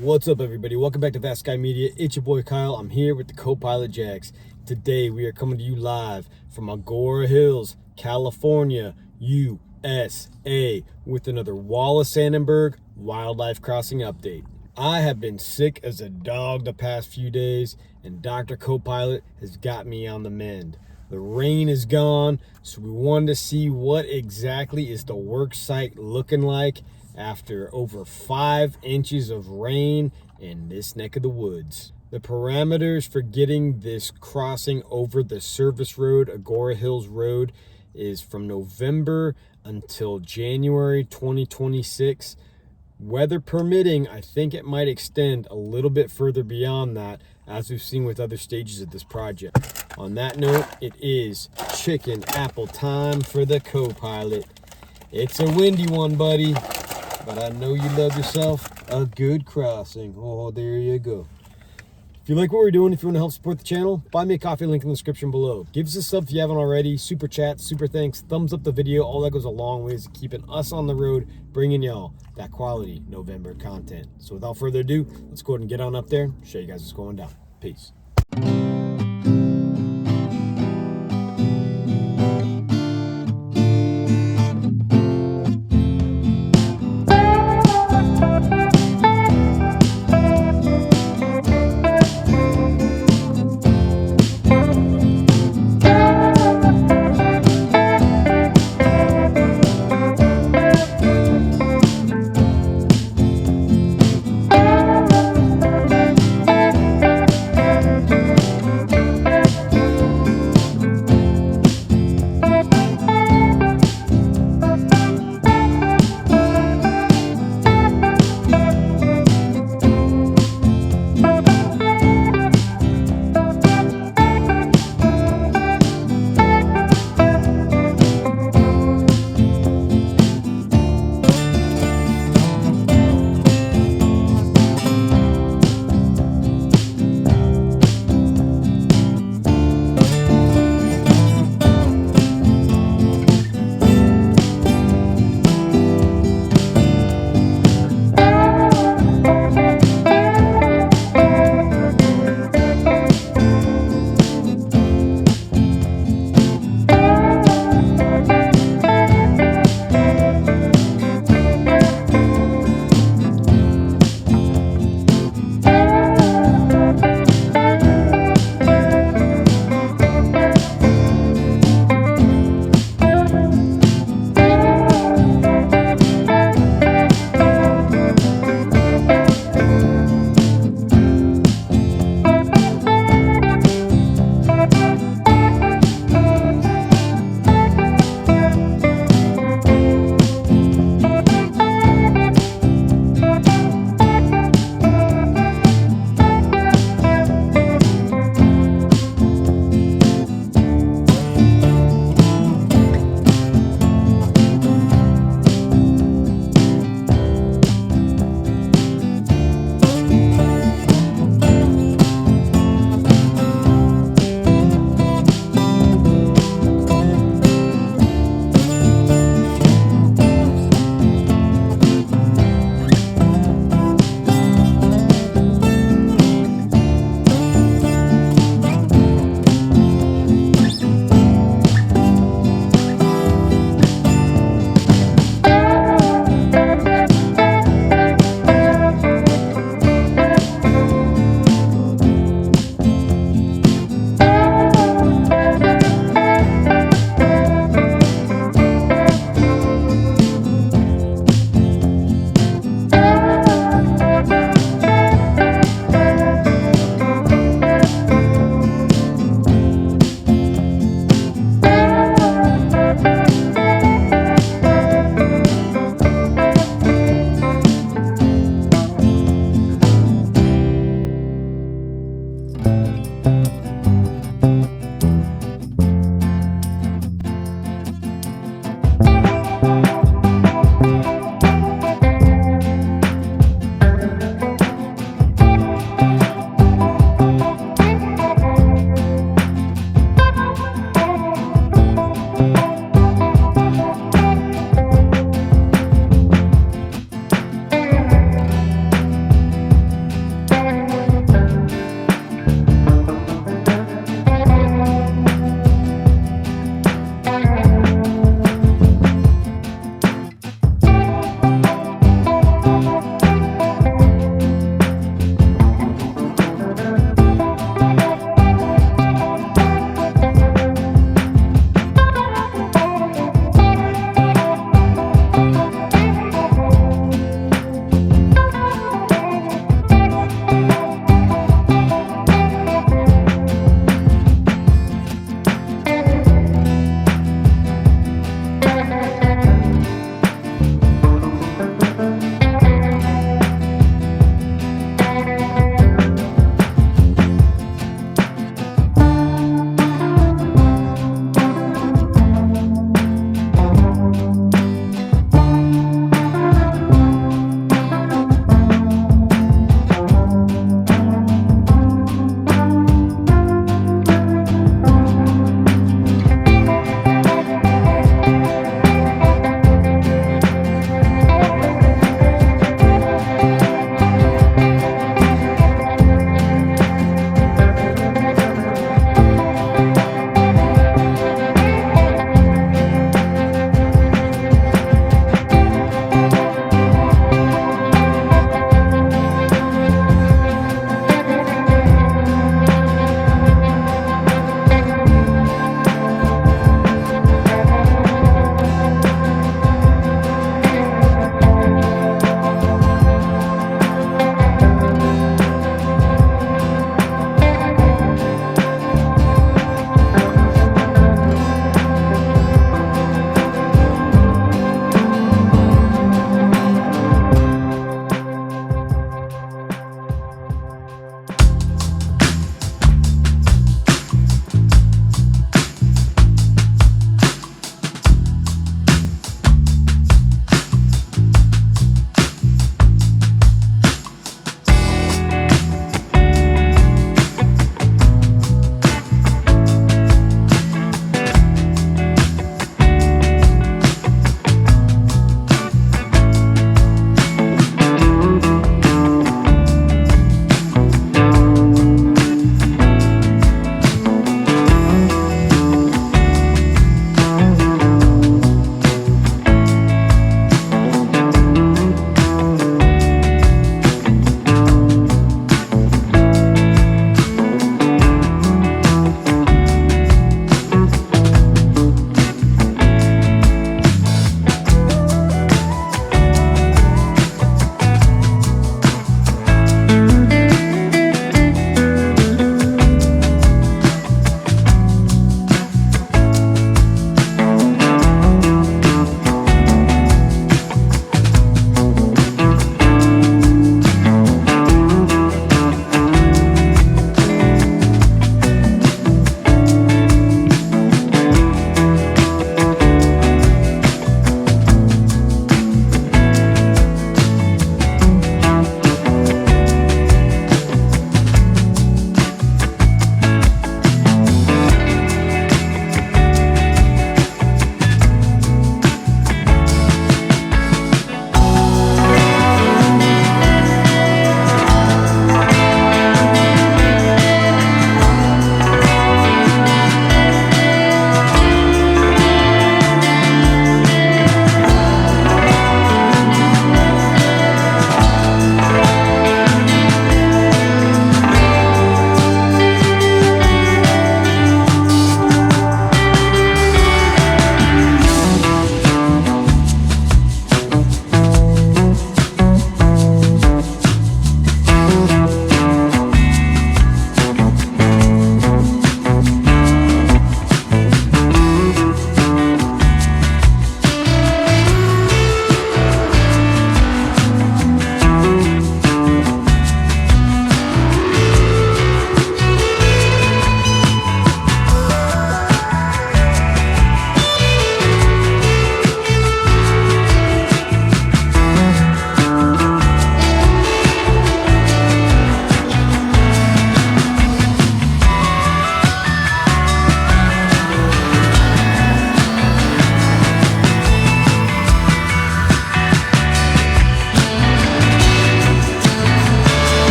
What's up, everybody? Welcome back to Fast Sky Media. It's your boy Kyle. I'm here with the co-pilot Jax. Today we are coming to you live from Agora Hills, California, USA, with another Wallis Annenberg wildlife crossing update. I have been sick as a dog the past few days, and Dr. Co-pilot has got me on the mend. The rain is gone, so we wanted to see what exactly is the work site looking like after over 5 inches of rain in this neck of the woods. The parameters for getting this crossing over the service road, Agora Hills Road, is from November until January 2026. Weather permitting, I think it might extend a little bit further beyond that, as we've seen with other stages of this project. On that note, it is chicken apple time for the co-pilot. It's a windy one, buddy, but I know you love yourself a good crossing. Oh, there you go. If you like what we're doing, if you want to help support the channel, buy me a coffee, link in the description below. Give us a sub if you haven't already. Super chat, super thanks, thumbs up the video. All that goes a long ways to keeping us on the road, bringing y'all that quality November content. So without further ado, let's go ahead and get on up there, show you guys what's going down. Peace.